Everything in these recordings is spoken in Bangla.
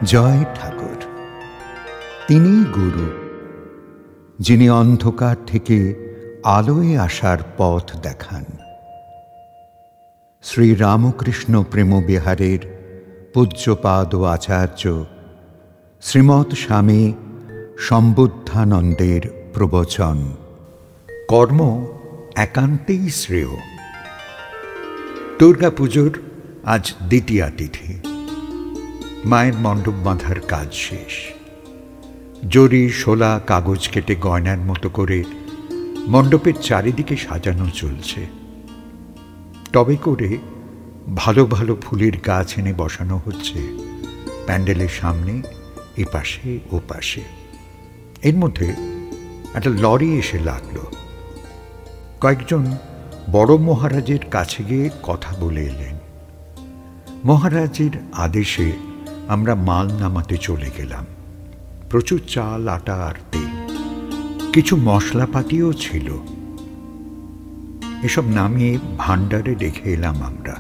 জয় ঠাকুর। তিনি গুরু, যিনি অন্ধকার থেকে আলোয় আসার পথ দেখান। শ্রী রামকৃষ্ণ প্রেমবিহারের পূজ্যপাদ আচার্য শ্রীমৎ স্বামী সম্বুদ্ধানন্দের প্রবচন। কর্ম একান্তেই শ্রেয়। দুর্গাপুজোর আজ দ্বিতীয়া তিথি। মায়ের মণ্ডপ বাঁধার কাজ শেষ। জরি, শোলা, কাগজ কেটে গয়নার মতো করে মণ্ডপের চারিদিকে সাজানো চলছে। টবে করে ভালো ভালো ফুলের গাছ এনে বসানো হচ্ছে প্যান্ডেলের সামনে, এপাশে ও পাশে। এর মধ্যে একটা লরি এসে লাগল। কয়েকজন বড় মহারাজের কাছে গিয়ে কথা বলে এলেন। মহারাজের আদেশে আমরা মাল নামাতে চলে গেলাম। প্রচুর চাল, আটা আর তেল, কিছু মশলাপাতিও ছিল। এসব নামিয়ে ভাণ্ডারে রেখে এলাম আমরা।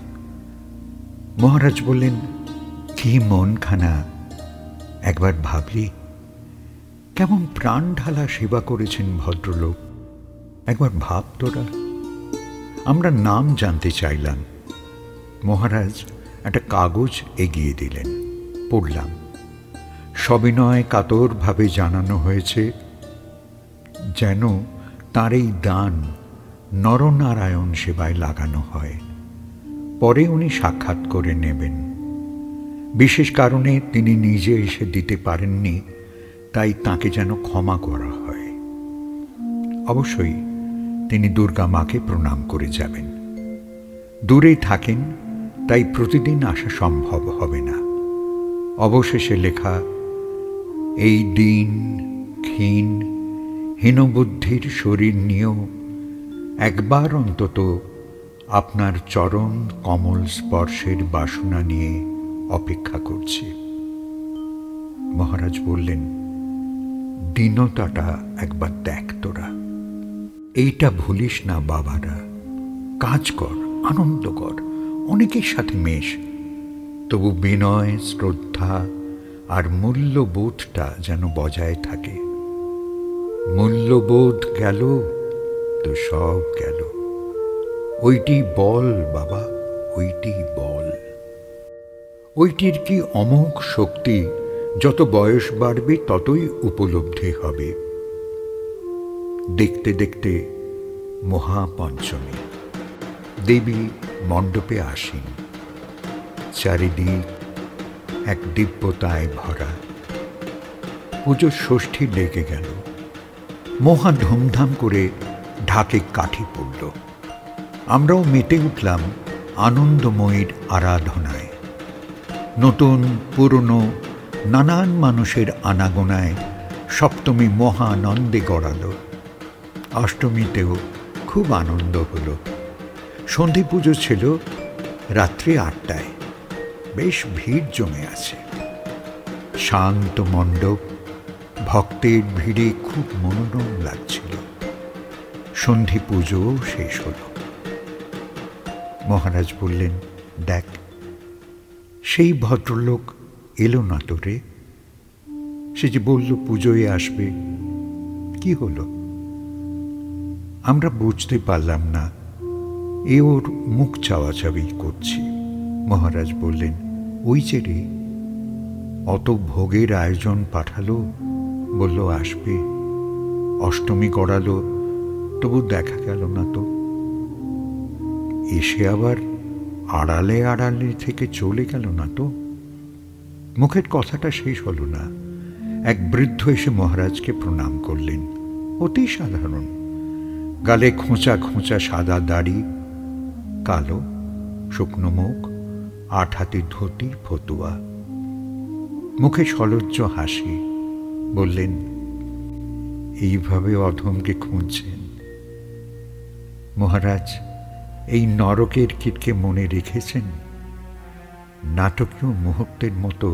মহারাজ বললেন, কি মনখানা! একবার ভাবলি কেমন প্রাণ ঢালা সেবা করেছেন ভদ্রলোক। একবার ভাব তোরা। আমরা নাম জানতে চাইলাম। মহারাজ একটা কাগজ এগিয়ে দিলেন। পড়লাম। সবিনয় কাতরভাবে জানানো হয়েছে যেন তাঁর এই দান নরনারায়ণ সেবায় লাগানো হয়। পরে উনি সাক্ষাৎ করে নেবেন। বিশেষ কারণে তিনি নিজে এসে দিতে পারেননি, তাই তাকে যেন ক্ষমা করা হয়। অবশ্যই তিনি দুর্গা মাকে প্রণাম করে যাবেন। দূরেই থাকেন, তাই প্রতিদিন আসা সম্ভব হবে না। অবশেষে লেখা, এই দিন ক্ষীণ হীনবুদ্ধির শরীর নিয়েও একবার অন্তত আপনার চরণ কমল স্পর্শের বাসনা নিয়ে অপেক্ষা করছি। মহারাজ বললেন, দীনতাটা একবার দেখ তোরা। এইটা ভুলিস না বাবারা। কাজ কর, আনন্দ কর, অনেকের সাথে মেশ, তবু বিনয়, শ্রদ্ধা আর মূল্যবোধটা যেন বজায় থাকে। মূল্যবোধ গেল তো সব গেল। ওইটি বল বাবা, ওইটি বল। ওইটির কি অমোঘ শক্তি, যত বয়স বাড়বে ততই উপলব্ধি হবে। দেখতে দেখতে মহাপঞ্চমী। দেবী মণ্ডপে আসেন। চারিদিক এক দিব্যতায় ভরা। পুজোর ষষ্ঠী লেগে গেল। মহা ধুমধাম করে ঢাকে কাঠি পড়ল। আমরাও মেতে উঠলাম আনন্দময়ীর আরাধনায়। নতুন পুরনো নানান মানুষের আনাগোনায় সপ্তমী মহা আনন্দে গড়াল। অষ্টমীতেও খুব আনন্দ হল। সন্ধি পুজো ছিল রাত্রি 8টায়। বেশ ভিড় জমে আছে। শান্ত মণ্ডপ, ভক্তের ভিড়ে খুব মনোরম লাগছিল। সন্ধি পুজো শেষ হল। মহারাজ বললেন, দেখ, সেই ভদ্রলোক এলো না তো রে। সে যে বলল পুজোয় আসবে, কি হলো? আমরা বুঝতে পারলাম না। এ ওর মুখ চাওয়াচাবি করছি। মহারাজ বললেন, ওই যে রে, অত ভোগের আয়োজন পাঠালো, বলল আসবে, অষ্টমী গড়ালো, তবু দেখা গেল না তো। এসে আবার আড়ালে আড়ালে থেকে চলে গেল না তো। মুখের কথাটা শেষ হলো না। এক বৃদ্ধ এসে মহারাজকে প্রণাম করলেন। অতি সাধারণ। গালে খোঁচা খোঁচা সাদা দাড়ি, কালো শুকনো মুখ, 8 হাতে ধুতি, ফতুয়া, মুখে সলজ্জ হাসি। বললেন, এইভাবে অধমকে খুঁজছেন? মহারাজ, এই নরকের কীটকে মনে রেখেছেন? নাটকীয় মুহূর্তের মতো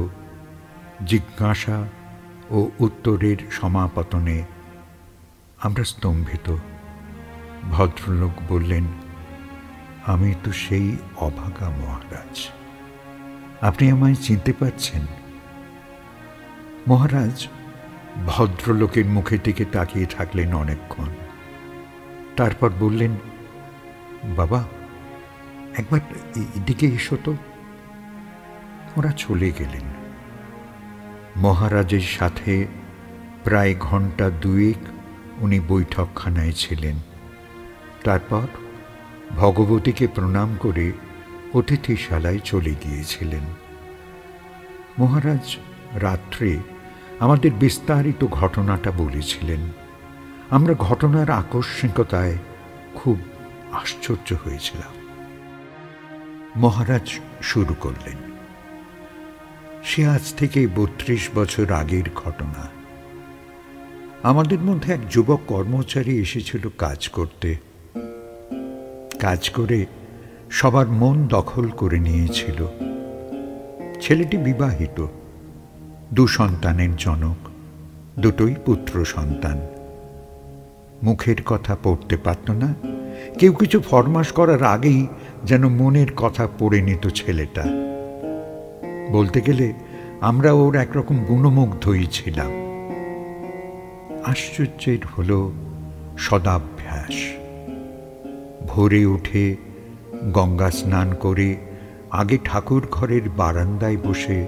জিজ্ঞাসা ও উত্তরের সমাপতনে আমরা স্তম্ভিত। ভদ্রলোক বললেন, আমি তো সেই অভাগা মহারাজ। আপনি আমায় চিনতে পারছেন? মহারাজ ভদ্রলোকের মুখের দিকে তাকিয়ে থাকলেন অনেকক্ষণ। তারপর বললেন, বাবা, একবার এদিকে এসো তো। ওরা চলে গেলেন। মহারাজের সাথে প্রায় ঘন্টা দুয়েক উনি বৈঠকখানায় ছিলেন। তারপর ভগবতীকে প্রণাম করে অতিথিশালায় চলে গিয়েছিলেন। মহারাজ রাত্রে আমাদের বিস্তারিত ঘটনাটা বলেছিলেন। আমরা ঘটনার আকস্মিকতায় খুব আশ্চর্য হয়েছিলাম। মহারাজ শুরু করলেন, সে আজ থেকে 32 বছর আগের ঘটনা। আমাদের মধ্যে এক যুবক কর্মচারী এসেছিল কাজ করতে। কাজ করে সবার মন দখল করে নিয়েছিল। ছেলেটি বিবাহিত, 2 সন্তানের জনক, দুটোই পুত্র সন্তান। মুখের কথা পড়তে পারত না। কেউ কিছু ফরমাশ করার আগেই যেন মনের কথা পড়ে নিত ছেলেটা। বলতে গেলে আমরা ওর একরকম গুণমুগ্ধই ছিলাম। আশ্চর্যের হল সদাভ্যাস। ভোরে উঠে গঙ্গা স্নান করে আগে ঠাকুর ঘরের বারান্দায় বসে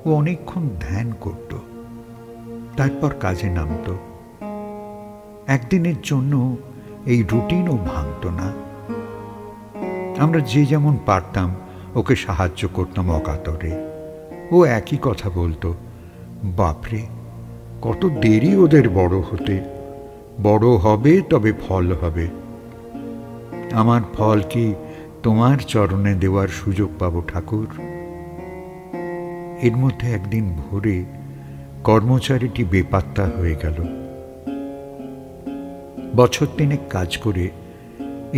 ও অনেকক্ষণ ধ্যান করত, তারপর কাজে নামত। একদিনের জন্য এই রুটিনও ভাঙত না। আমরা যে যেমন পারতাম ওকে সাহায্য করতাম অকাতরে। ও একই কথা বলতো, বাপরে, কত দেরি ওদের বড় হতে। বড় হবে তবে ফল হবে। আমার ফল কি তোমার চরণে দেওয়ার সুযোগ পাবো ঠাকুর? এর মধ্যে একদিন ভোরে কর্মচারীটি বেপাত্তা হয়ে গেল। বছর 3 কাজ করে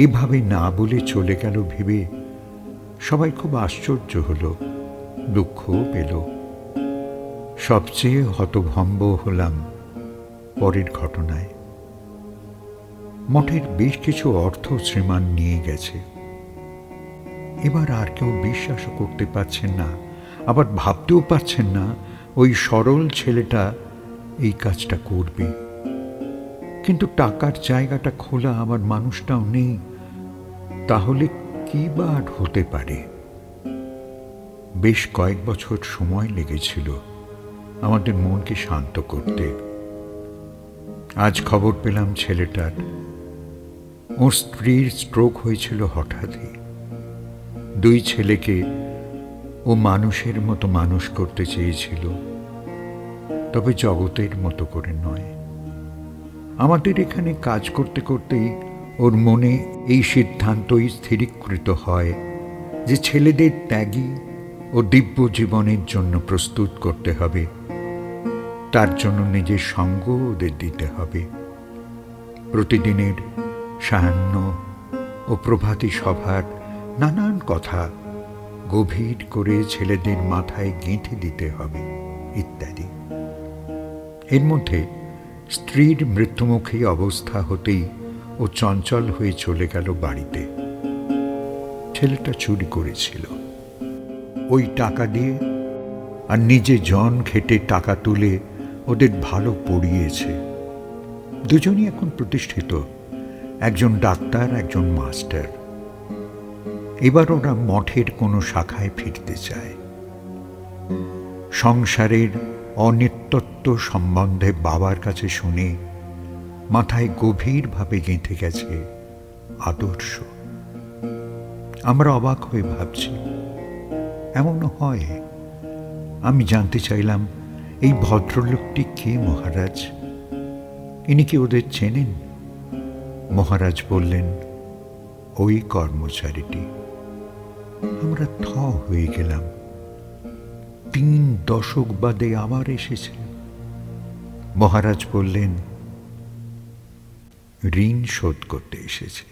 এভাবে না বলে চলে গেল ভেবে সবাই খুব আশ্চর্য হল, দুঃখও পেল। সবচেয়ে হতভম্ব হলাম পরের ঘটনায়। মঠের বেশ কিছু অর্থ শ্রীমান নিয়ে গেছে। এবার আর কেউ বিশ্বাসও করতে পারছেন না, আবার ভাবতেও পারছেন না ওই সরল ছেলেটা এই কাজটা করবে। কিন্তু টাকার জায়গাটা খোলা, আমার মানুষটাও নেই। তাহলে কি বা আর হতে পারে? বেশ কয়েক বছর সময় লেগেছিল আমাদের মনকে শান্ত করতে। আজ খবর পেলাম ছেলেটার, ওর স্ত্রীর স্ট্রোক হয়েছিল হঠাৎই। 2 ছেলেকে ও মানুষের মতো মানুষ করতে চেয়েছিল, তবে জগতের মতো করে নয়। আমাদের এখানে কাজ করতে করতেই ওর মনে এই সিদ্ধান্তই স্থিরীকৃত হয় যে ছেলেদের ত্যাগী ও দিব্য জীবনের জন্য প্রস্তুত করতে হবে। তার জন্য নিজের সঙ্গ ওদের দিতে হবে। প্রতিদিনের সায়াহ্ন ও প্রভাতী সভার নানান কথা গভীর করে ছেলেদের মাথায় গেঁথে দিতে হবে, ইত্যাদি। এর মধ্যে স্ত্রীর মৃত্যুমুখী অবস্থা হতেই ও চঞ্চল হয়ে চলে গেল বাড়িতে। ছেলেটা চুরি করেছিল। ওই টাকা দিয়ে আর নিজে জন খেটে টাকা তুলে ওদের ভালো পড়িয়েছে। দুজনই এখন প্রতিষ্ঠিত, একজন ডাক্তার, একজন মাস্টার। এবার ওরা মঠের কোনো শাখায় ফিরতে চায়। সংসারের অনিত্যত্ব সম্বন্ধে বাবার কাছে শুনে মাথায় গভীরভাবে গেঁথে গেছে আদর্শ। আমরা অবাক হয়ে ভাবছি, এমনও হয়? আমি জানতে চাইলাম, এই ভদ্রলোকটি কে মহারাজ? ইনি কি ওদের চেনেন? মহারাজ বললেন, ওই কর্মচারীটি। আমরা থ হয়ে গেলাম। 3 দশক বাদে আবার এসেছে। মহারাজ বললেন, ঋণ শোধ করতে এসেছে।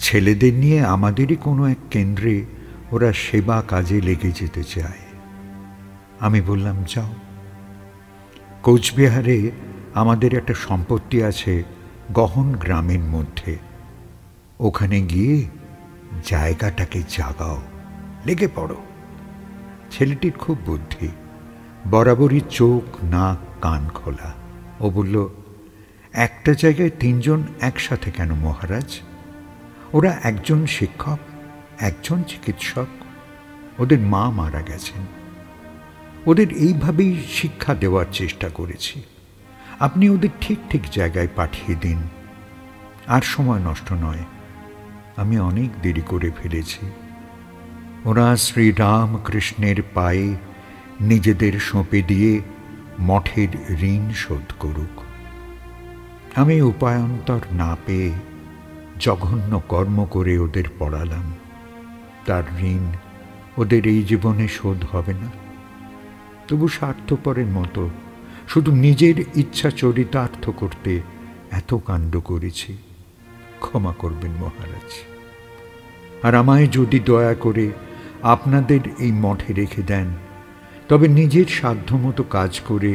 ছেলেদের নিয়ে আমাদেরই কোনো এক কেন্দ্রে ওরা সেবা কাজে লেগে যেতে চায়। আমি বললাম, যাও। কোচবিহারে আমাদের একটা সম্পত্তি আছে গহন গ্রামের মধ্যে। ওখানে গিয়ে জায়গাটাকে জাগাও, লেগে পড়ো। ছেলেটির খুব বুদ্ধি, বরাবরই চোখ নাক কান খোলা। ও বলল, একটা জায়গায় 3 জন একসাথে কেন মহারাজ? ওরা একজন শিক্ষক, একজন চিকিৎসক, ওদের মা মারা গেছেন। ওদের এইভাবেই শিক্ষা দেওয়ার চেষ্টা করেছি। আপনি ওদের ঠিক ঠিক জায়গায় পাঠিয়ে দিন। আর সময় নষ্ট নয়, আমি অনেক দেরি করে ফেলেছি। ওরা শ্রীরামকৃষ্ণের পায়ে নিজেদের সঁপে দিয়ে মঠের ঋণ শোধ করুক। আমি উপায়ান্তর না পেয়ে জঘন্য কর্ম করে ওদের পড়ালাম। তার ঋণ ওদের এই জীবনে শোধ হবে না। তবু স্বার্থপরের মতো শুধু নিজের ইচ্ছা চরিতার্থ করতে এত কাণ্ড করেছি। ক্ষমা করবেন মহারাজ। আর আমায় যদি দয়া করে আপনাদের এই মঠে রেখে দেন, তবে নিজের সাধ্যমতো কাজ করে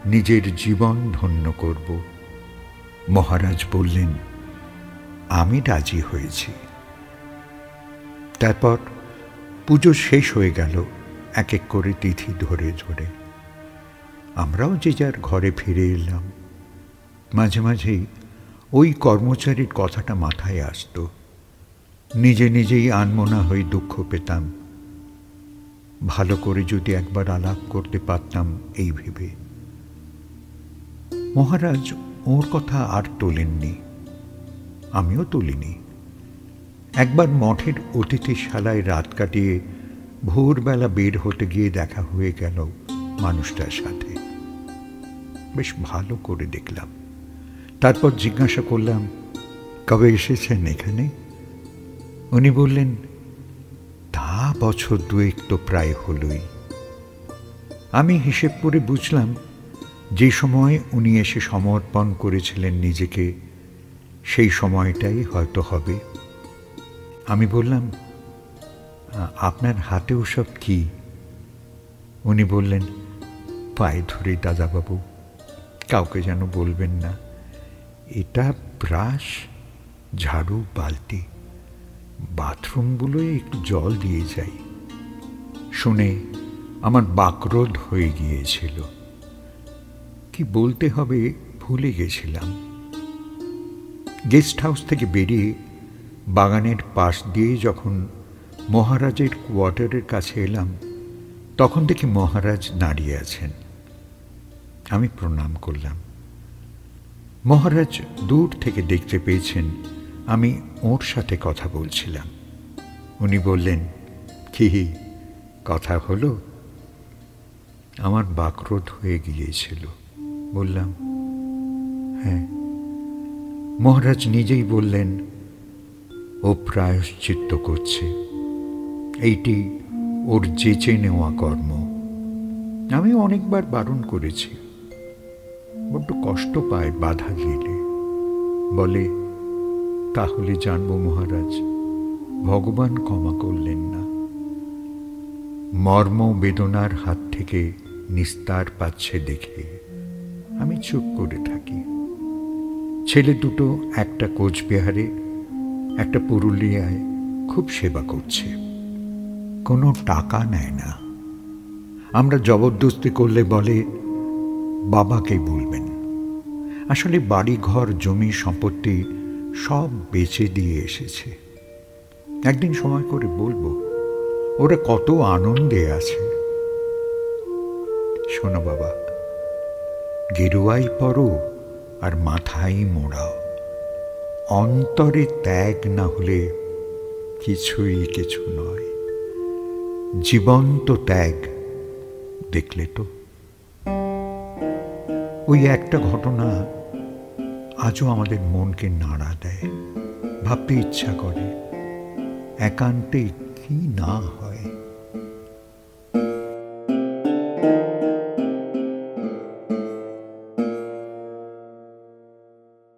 নিজের জীবন ধন্য করব। মহারাজ বললেন, আমি রাজি হয়েছি। তারপর পুজো শেষ হয়ে গেল এক এক করে তিথি ধরে ধরে। আমরাও যে যার ঘরে ফিরে এলাম। মাঝে মাঝেই ওই কর্মচারীর কথাটা মাথায় আসত। নিজে নিজেই আনমনা হয়ে দুঃখ পেতাম। ভালো করে যদি একবার আলাপ করতে পারতাম এই ভেবে। মহারাজ ওর কথা আর তোলেননি, আমিও তুলিনি। একবার মঠের অতিথিশালায় রাত কাটিয়ে ভোরবেলা বের হতে গিয়ে দেখা হয়ে গেল মানুষটার সাথে। বেশ ভালো করে দেখলাম। তারপর জিজ্ঞাসা করলাম, কবে এসেছেন এখানে? উনি বললেন, তা বছর 2 তো প্রায় হলই। আমি হিসেব করে বুঝলাম যে সময় উনি এসে সমর্পণ করেছিলেন নিজেকে, সেই সময়টাই হয়তো হবে। আমি বললাম, আপনার হাতে ওসব কি? উনি বললেন, পায়ে ধরে দাদাবাবু, কাউকে যেন বলবেন না। এটা ব্রাশ, ঝাড়ু, বালতি। বাথরুমগুলোয় একটু জল দিয়ে যাই। শুনে আমার বাকরোধ হয়ে গিয়েছিল। কি বলতে হবে ভুলে গেছিলাম। গেস্ট হাউস থেকে বেরিয়ে বাগানের পাশ দিয়ে যখন মহারাজের কোয়ার্টারের কাছে এলাম, তখন দেখি মহারাজ দাঁড়িয়ে আছেন। আমি প্রণাম করলাম। মহারাজ দূর থেকে দেখতে পেয়েছেন আমি ওর সাথে কথা বলছিলাম। উনি বললেন, কি কথা হলো? আমার বাকরোধ হয়ে গিয়েছিল। বললাম, হ্যাঁ। মহারাজ নিজেই বললেন, ও প্রায়শ্চিত্ত করছে। এইটি ওর যেচে নেওয়া কর্ম। আমি অনেকবার বারণ করেছি। বড্ড কষ্ট পায় বাধা গেলে। বলে, তাহলে জানবো মহারাজ, ভগবান ক্ষমা করলেন না। মর্ম বেদনার হাত থেকে নিস্তার পাচ্ছে দেখে আমি চুপ করে থাকি। ছেলে দুটো, একটা কোচবিহারে, একটা পুরুলিয়ায়, খুব সেবা করছে। কোনো টাকা নেয় না। আমরা জবরদস্তি করলে বলে, বাবাকে বলবেন। আসলে বাড়ি ঘর জমি সম্পত্তি সব বেচে দিয়ে এসেছে। একদিন সময় করে বলবো ওরা কত আনন্দে আছে। শোনো বাবা, গেরুয়াই পরো আর মাথায় মোড়াও। অন্তরে ত্যাগ না হলে কিছুই কিছু নয়। জীবন্ত ত্যাগ দেখলে তো। ওই একটা ঘটনা আজও আমাদের মনকে নাড়া দেয়। ভাবতে ইচ্ছা করে একান্তে কি না হয়।